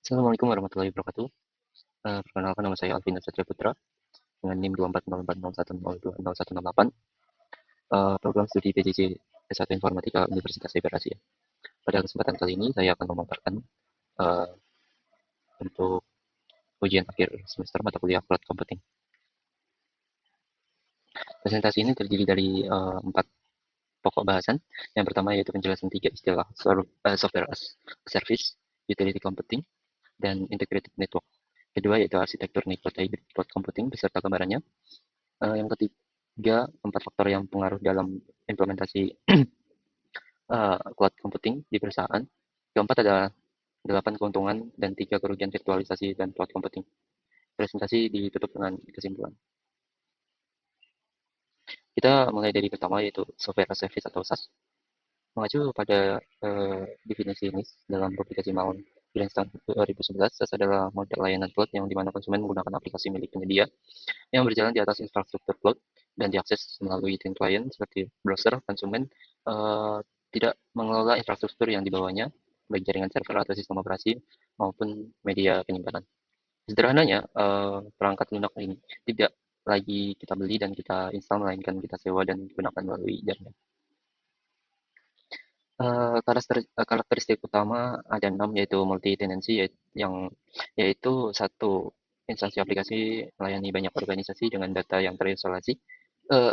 Assalamualaikum warahmatullahi wabarakatuh. Perkenalkan nama saya Alvin Satria Putra dengan NIM 240401020168, program studi PJJ S1 Informatika Universitas Cyber Asia. Pada kesempatan kali ini saya akan memaparkan uh, untuk ujian akhir semester mata kuliah Cloud Computing. Presentasi ini terdiri dari 4 pokok bahasan. Yang pertama yaitu penjelasan 3 istilah software as a service, utility computing, dan integrated network. Kedua yaitu arsitektur network hybrid cloud computing beserta gambarannya. Yang ketiga, 4 faktor yang pengaruh dalam implementasi cloud computing di perusahaan. Keempat adalah 8 keuntungan dan 3 kerugian virtualisasi dan cloud computing. Presentasi ditutup dengan kesimpulan. Kita mulai dari pertama yaitu software as a service atau SaaS. Mengacu pada definisi ini dalam publikasi Malone Green's tahun 2011, SaaS adalah model layanan cloud yang dimana konsumen menggunakan aplikasi milik penyedia yang berjalan di atas infrastruktur cloud dan diakses melalui thin client seperti browser. Konsumen uh, tidak mengelola infrastruktur yang dibawanya, baik jaringan server atau sistem operasi maupun media penyimpanan. Sederhananya, perangkat lunak ini tidak lagi kita beli dan kita install, melainkan kita sewa dan gunakan melalui jaringan. Karakteristik utama ada 6, yaitu multi tenancy, yaitu satu instansi aplikasi melayani banyak organisasi dengan data yang terisolasi, uh,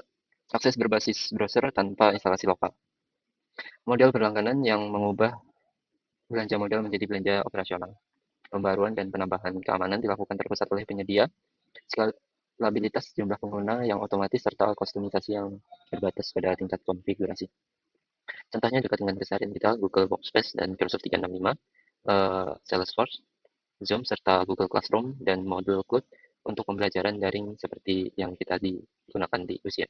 akses berbasis browser tanpa instalasi lokal. Model berlangganan yang mengubah belanja modal menjadi belanja operasional. Pembaruan dan penambahan keamanan dilakukan terpusat oleh penyedia. Skalabilitas jumlah pengguna yang otomatis serta kustomisasi yang terbatas pada tingkat konfigurasi. Contohnya dekat dengan keseharian kita, Google Workspace dan Microsoft 365, Salesforce, Zoom, serta Google Classroom dan modul cloud untuk pembelajaran daring seperti yang kita digunakan di usia.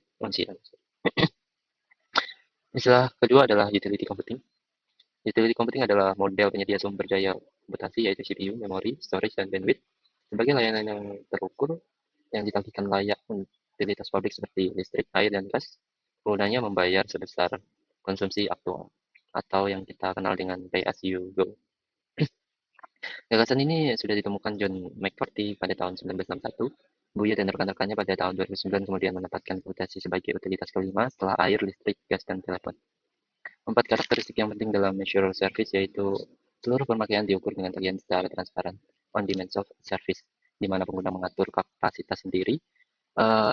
Istilah kedua adalah utility computing. Utility computing adalah model penyedia sumber daya komputasi yaitu CPU, memori, storage, dan bandwidth sebagai layanan yang terukur yang ditagihan layak utilitas publik seperti listrik, air, dan gas. Penggunanya membayar sebesar konsumsi aktual atau yang kita kenal dengan pay as you go. Gagasan ini sudah ditemukan John McCarthy pada tahun 1961. Buya dan rekan-rekannya pada tahun 2009 kemudian menempatkan komputasi sebagai utilitas kelima setelah air, listrik, gas, dan telepon. 4 karakteristik yang penting dalam measure service yaitu seluruh pemakaian diukur dengan tagihan secara transparan, on-demand service, di mana pengguna mengatur kapasitas sendiri.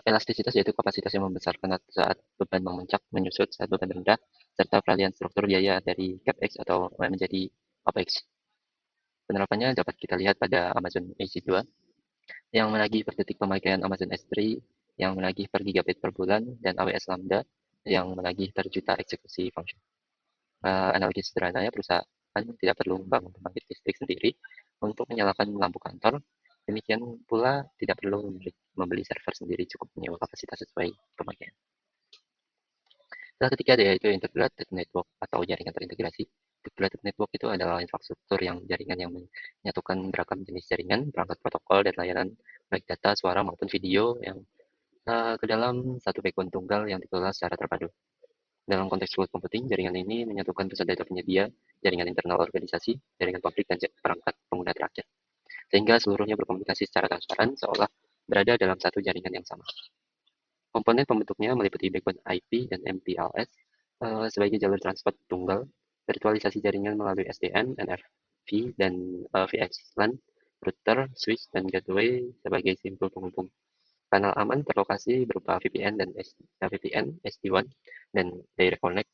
Elastisitas yaitu kapasitas yang membesarkan saat beban memuncak, menyusut saat beban rendah, serta peralihan struktur biaya dari CapEx atau menjadi OpEx. Penerapannya dapat kita lihat pada Amazon EC2 yang menagih per detik pemakaian Amazon S3 yang menagih per gigabit per bulan, dan AWS Lambda yang menagih per juta eksekusi function. Analogi sederhananya, perusahaan tidak perlu membangun pembangkit listrik sendiri untuk menyalakan lampu kantor. Demikian pula tidak perlu membeli server sendiri, cukup menyewa kapasitas sesuai pemakaian. Yang ketiga yaitu integrated network atau jaringan terintegrasi. Integrated network itu adalah infrastruktur jaringan yang menyatukan beragam jenis jaringan, perangkat protokol, dan layanan baik data, suara, maupun video yang ke dalam satu backbone tunggal yang dikelola secara terpadu. Dalam konteks cloud computing, jaringan ini menyatukan pusat data penyedia, jaringan internal organisasi, jaringan publik, dan perangkat pengguna terakhir, sehingga seluruhnya berkomunikasi secara transparan seolah berada dalam satu jaringan yang sama. Komponen pembentuknya meliputi backbone IP dan MPLS sebagai jalur transport tunggal, virtualisasi jaringan melalui SDN, NFV, dan VXLAN, router, switch, dan gateway sebagai simpul penghubung. Kanal aman terlokasi berupa VPN dan VPN, SD-WAN, dan Direct Connect.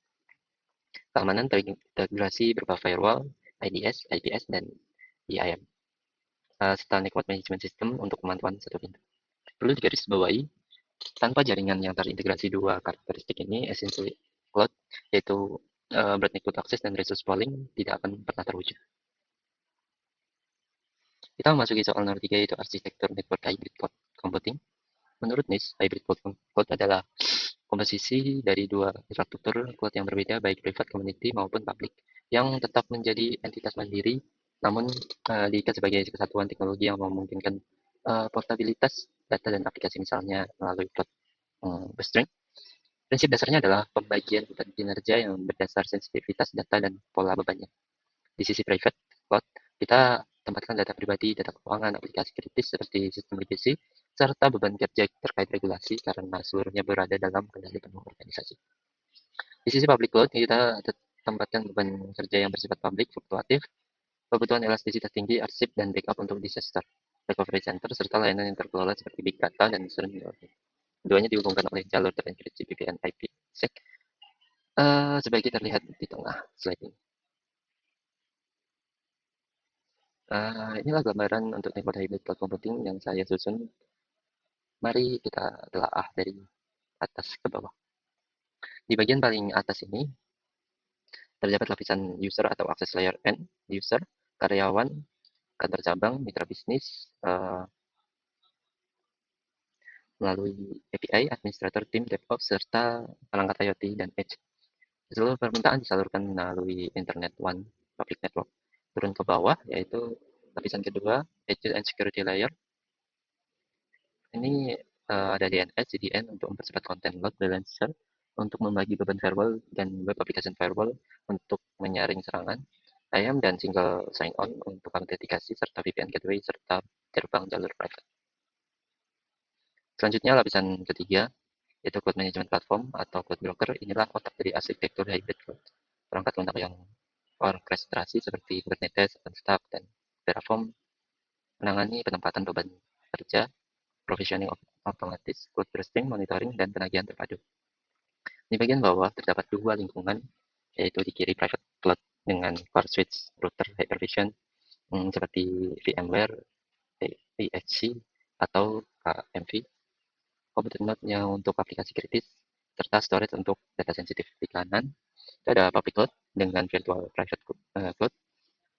Keamanan terintegrasi berupa firewall, IDS, IPS, dan IAM, serta network management system untuk pemantauan satu pintu. Perlu digarisbawahi, tanpa jaringan yang terintegrasi dua karakteristik ini, essentially cloud, yaitu broad network access dan resource pooling, tidak akan pernah terwujud. Kita memasuki soal nomor 3, yaitu arsitektur network hybrid cloud computing. Menurut NIST, hybrid cloud adalah komposisi dari dua infrastruktur cloud yang berbeda, baik private, community, maupun public, yang tetap menjadi entitas mandiri, namun diikat sebagai kesatuan teknologi yang memungkinkan portabilitas data dan aplikasi, misalnya melalui cloud clustering. Prinsip dasarnya adalah pembagian kinerja yang berdasar sensitivitas data dan pola bebannya. Di sisi private cloud, kita tempatkan data pribadi, data keuangan, aplikasi kritis seperti sistem legacy, serta beban kerja terkait regulasi karena seluruhnya berada dalam kendali penuh organisasi. Di sisi public cloud, kita tempatkan beban kerja yang bersifat publik, fluktuatif, kebutuhan elastisitas tinggi, arsip, dan backup untuk disaster recovery center, serta layanan yang terkelola seperti big data dan streaming. Keduanya dihubungkan oleh jalur terenkripsi VPN IPsec sebagai terlihat di tengah slide ini. Inilah gambaran untuk metode hybrid cloud computing yang saya susun. Mari kita telaah dari atas ke bawah. Di bagian paling atas ini terdapat lapisan user atau access layer N, user, karyawan, kantor cabang, mitra bisnis, melalui API, administrator, tim, DevOps, serta perangkat IoT dan Edge. Seluruh permintaan disalurkan melalui Internet One Public Network. Turun ke bawah, yaitu lapisan kedua, Edge and Security Layer. Ini ada DNS, CDN untuk mempercepat konten load balancer, untuk membagi beban firewall dan web application firewall untuk menyaring serangan, IAM dan single sign-on untuk autentikasi, serta VPN gateway, serta terbang jalur private. Selanjutnya lapisan ketiga, yaitu cloud management platform atau cloud broker. Inilah otak dari arsitektur hybrid cloud. Perangkat lunak yang orkestrasi seperti Kubernetes, OpenStack, dan Terraform menangani penempatan beban kerja, provisioning otomatis, cloud bursting, monitoring, dan penagihan terpadu. Di bagian bawah terdapat dua lingkungan, yaitu di kiri private cloud dengan core switch, router, hypervision, seperti VMware, VHC, atau KMV, komputer node-nya untuk aplikasi kritis, serta storage untuk data sensitif. Di kanan, ada public cloud dengan virtual private cloud,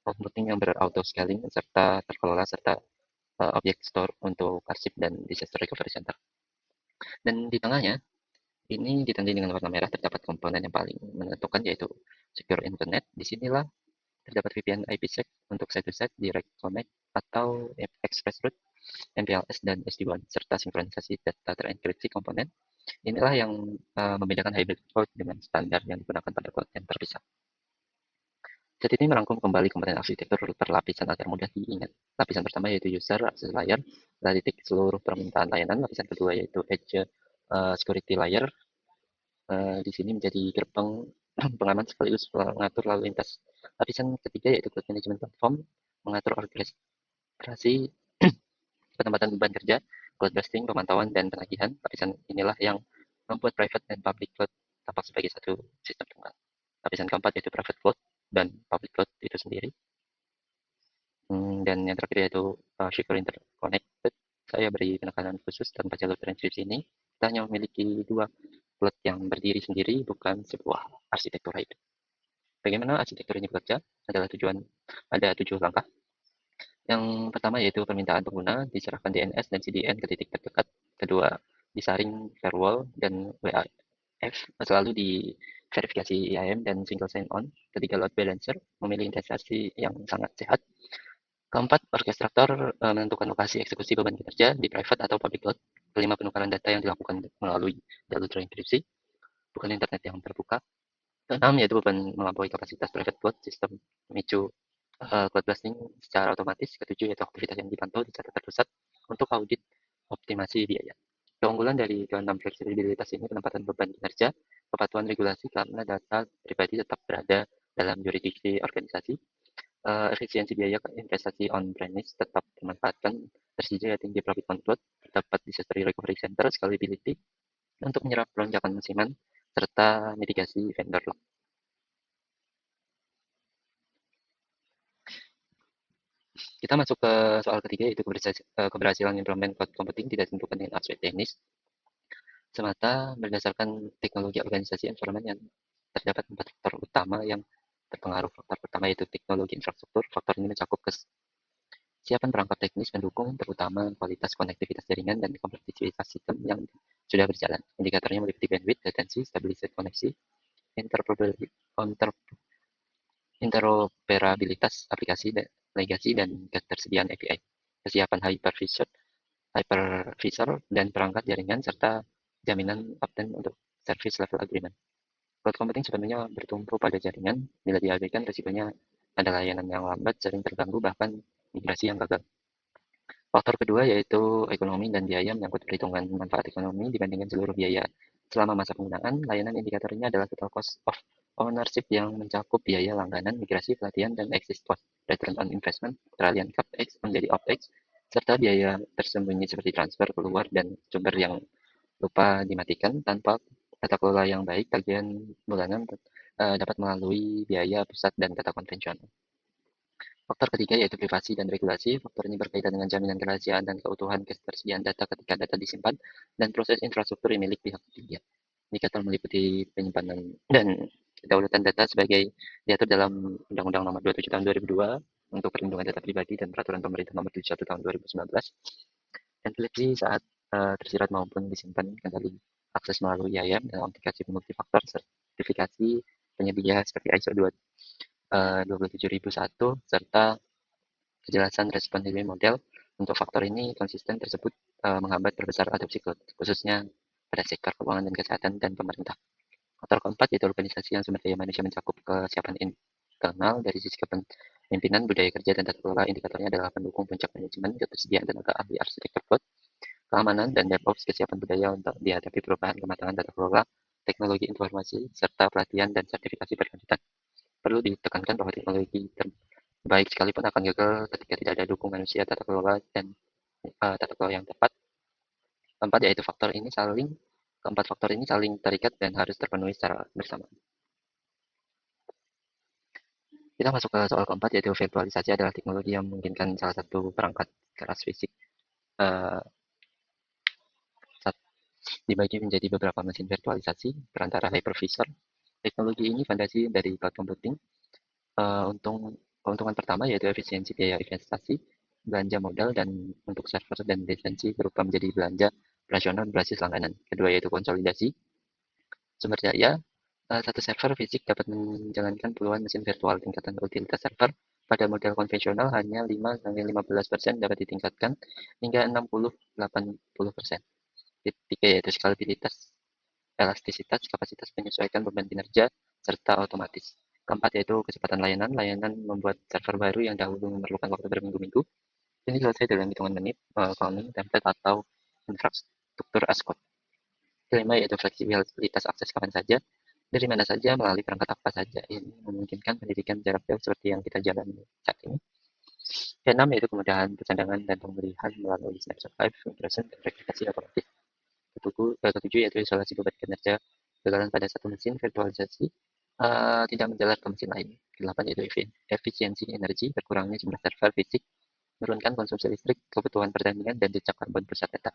computing yang berauto scaling, serta terkelola, serta object store untuk arsip dan disaster recovery center. Dan di tengahnya, ini ditandai dengan warna merah, terdapat komponen yang paling menentukan, yaitu secure internet. Disinilah terdapat VPN IPsec untuk site-to-site, direct connect, atau express route, MPLS, dan SD-WAN, serta sinkronisasi data terenkripsi komponen. Inilah yang membedakan hybrid cloud dengan standar yang digunakan pada cloud yang terpisah. Set ini merangkum kembali komponen arsitektur per lapisan agar mudah diingat. Lapisan pertama yaitu user, access layer, adalah titik seluruh permintaan layanan. Lapisan kedua yaitu edge security layer. Di sini menjadi gerbang pengaman sekaligus mengatur lalu lintas. Lapisan ketiga yaitu cloud management platform, mengatur orkestrasi penempatan beban kerja, cloud busting, pemantauan, dan penagihan. Lapisan inilah yang membuat private dan public cloud tampak sebagai satu sistem tunggal. Lapisan keempat yaitu private cloud dan public cloud itu sendiri. Dan yang terakhir yaitu secure interconnected. Saya beri penekanan khusus tanpa jalur transkripsi ini. Kita hanya memiliki dua cloud yang berdiri sendiri, bukan sebuah arsitektur hybrid. Bagaimana arsitektur ini bekerja? Ada 7 langkah. Yang pertama yaitu permintaan pengguna, diserahkan DNS dan CDN ke titik terdekat. Kedua, disaring firewall dan WAF, selalu di verifikasi IAM dan single sign-on. Ketiga, load balancer, memilih investasi yang sangat sehat. Keempat, orkestrator menentukan lokasi eksekusi beban kerja di private atau public cloud. Kelima, penukaran data yang dilakukan melalui jalur terenkripsi, bukan internet yang terbuka. Keenam, yaitu beban melampaui kapasitas private cloud, sistem memicu cloud blasting secara otomatis. Ketujuh, yaitu aktivitas yang dipantau dicatat terpusat untuk audit optimasi biaya. Keunggulan dari keenam fleksibilitas ini penempatan beban kinerja, kepatuhan regulasi karena data pribadi tetap berada dalam jurisdiksi organisasi, efisiensi biaya investasi on-premise tetap dimanfaatkan, tersedia tinggi profit on cloud, terdapat disaster recovery center, scalability untuk menyerap lonjakan musiman, serta mitigasi vendor lock. Kita masuk ke soal ketiga, yaitu keberhasilan implement cloud computing tidak ditentukan dengan aspek teknis, semata berdasarkan teknologi organisasi environment yang terdapat 4 faktor utama yang berpengaruh. Faktor pertama yaitu teknologi infrastruktur. Faktor ini mencakup kesiapan perangkat teknis pendukung, terutama kualitas konektivitas jaringan dan kompleksitas sistem yang sudah berjalan. Indikatornya meliputi bandwidth, latency, stabilitas koneksi, interoperabilitas aplikasi, legasi, dan ketersediaan API, kesiapan hypervisor dan perangkat jaringan, serta jaminan uptime untuk service level agreement. Cloud computing sebenarnya bertumpu pada jaringan. Bila diabaikan, risikonya ada layanan yang lambat, sering terganggu, bahkan migrasi yang gagal. Faktor kedua yaitu ekonomi dan biaya menyangkut perhitungan manfaat ekonomi dibandingkan seluruh biaya. Selama masa penggunaan, layanan indikatornya adalah total cost of ownership yang mencakup biaya langganan, migrasi, pelatihan, dan exit cost, return on investment, peralihan CapEx menjadi OpEx, serta biaya tersembunyi seperti transfer keluar dan sumber yang lupa dimatikan. Tanpa tata kelola yang baik, tagihan bulanan dapat melalui biaya pusat dan data konvensional. Faktor ketiga yaitu privasi dan regulasi. Faktor ini berkaitan dengan jaminan kerahasiaan dan keutuhan ketersediaan data ketika data disimpan dan proses infrastruktur yang milik pihak ketiga. Indikator meliputi penyimpanan dan kedaulatan data sebagai diatur dalam Undang-Undang Nomor 27 Tahun 2002 untuk perlindungan data pribadi dan Peraturan Pemerintah Nomor 71 Tahun 2019. Dan televisi saat tersirat maupun disimpan kendali akses melalui IAM dan aplikasi multifaktor sertifikasi penyedia seperti ISO 27001 serta kejelasan respon delivery model. Untuk faktor ini konsisten tersebut menghambat perbesar adopsi cloud, khususnya pada sektor keuangan dan kesehatan dan pemerintah. Faktor keempat yaitu organisasi yang sumber daya manusia mencakup kesiapan internal dari sisi kepemimpinan, budaya kerja, dan tata kelola. Indikatornya adalah pendukung puncak manajemen, ketersediaan tenaga ahli arsitektur cloud, keamanan, dan DevOps, kesiapan budaya untuk dihadapi perubahan kematangan tata kelola, teknologi informasi, serta pelatihan dan sertifikasi berkelanjutan. Perlu ditekankan bahwa teknologi terbaik sekalipun akan gagal ketika tidak ada dukung manusia, tata kelola, dan tata kelola yang tepat. Keempat faktor ini saling terikat dan harus terpenuhi secara bersama. Kita masuk ke soal keempat, yaitu virtualisasi adalah teknologi yang memungkinkan salah satu perangkat keras fisik uh, dibagi menjadi beberapa mesin virtualisasi perantara hypervisor. Teknologi ini fondasi dari cloud computing. Keuntungan pertama yaitu efisiensi biaya investasi, belanja modal, dan untuk server dan lisensi berubah menjadi belanja operasional berbasis langganan. Kedua yaitu konsolidasi sumber daya. Satu server fisik dapat menjalankan puluhan mesin virtual. Tingkatan utilitas server pada model konvensional hanya 5-15% dapat ditingkatkan hingga 60-80%. Ketiga yaitu skalabilitas, elastisitas, kapasitas menyesuaikan beban kinerja, serta otomatis. Keempat yaitu kecepatan layanan. Layanan membuat server baru yang dahulu memerlukan waktu berminggu-minggu ini selesai dalam hitungan menit, cloning, template, atau infrastruktur as code. Kelima yaitu fleksibilitas akses kapan saja, dari mana saja, melalui perangkat apa saja. Ini memungkinkan pendidikan jarak jauh seperti yang kita jalani saat ini. Keenam yaitu kemudahan pencandangan dan pemulihan melalui snapshot live, migration, dan replikasi otomatis. Ketujuh yaitu isolasi beban kinerja. Kegagalan pada satu mesin virtualisasi tidak menjalar ke mesin lain. Kedelapan yaitu efisiensi energi, berkurangnya jumlah server fisik, menurunkan konsumsi listrik, kebutuhan pertandingan, dan jejak karbon pusat data.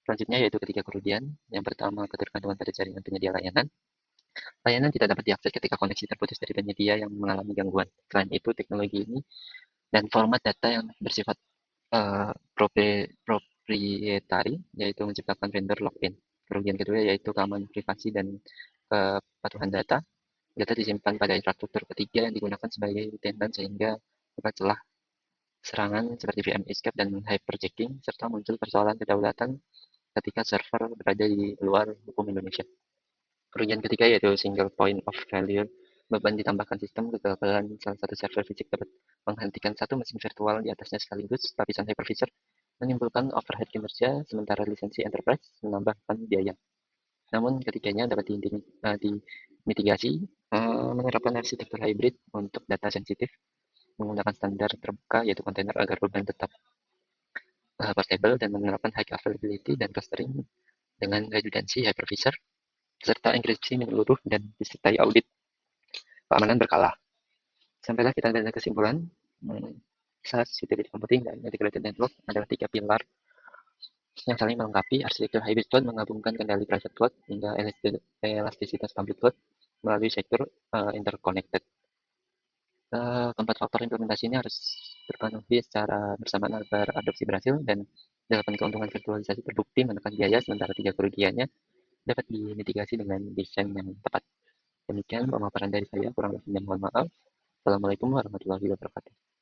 Selanjutnya yaitu ketiga kerugian. Yang pertama, ketergantungan pada jaringan penyedia layanan. Layanan tidak dapat diakses ketika koneksi terputus dari penyedia yang mengalami gangguan. Selain itu, teknologi ini dan format data yang bersifat proprietary, yaitu menciptakan vendor lock-in. Kerugian kedua yaitu keamanan privasi dan kepatuhan data. Data disimpan pada infrastruktur ketiga yang digunakan sebagai tenant sehingga dapat celah serangan seperti VM escape dan hyperjacking, serta muncul persoalan kedaulatan ketika server berada di luar hukum Indonesia. Kerugian ketiga yaitu single point of failure. Beban ditambahkan sistem, kegagalan salah satu server fisik dapat menghentikan satu mesin virtual di atasnya sekaligus. Lapisan hypervisor menimbulkan overhead kinerja, sementara lisensi enterprise menambahkan biaya. Namun ketiganya dapat dimitigasi menerapkan arsitektur hybrid untuk data sensitif, menggunakan standar terbuka yaitu kontainer agar beban tetap portable, dan menerapkan high availability dan clustering dengan redundancy hypervisor serta enkripsi menyeluruh dan disertai audit keamanan berkala. Sampailah kita pada kesimpulan, SaaS, Utility Computing, dan Integrated Network adalah tiga pilar yang saling melengkapi. Arsitektur hybrid cloud menggabungkan kendali private cloud hingga elastisitas public cloud melalui sektor interconnected. Keempat faktor implementasi ini harus terpenuhi secara bersamaan agar adopsi berhasil, dan 8 keuntungan virtualisasi terbukti menekan biaya, sementara 3 kerugiannya dapat dimitigasi dengan desain yang tepat. Demikian pemaparan dari saya, kurang lebihnya mohon maaf. Assalamualaikum warahmatullahi wabarakatuh.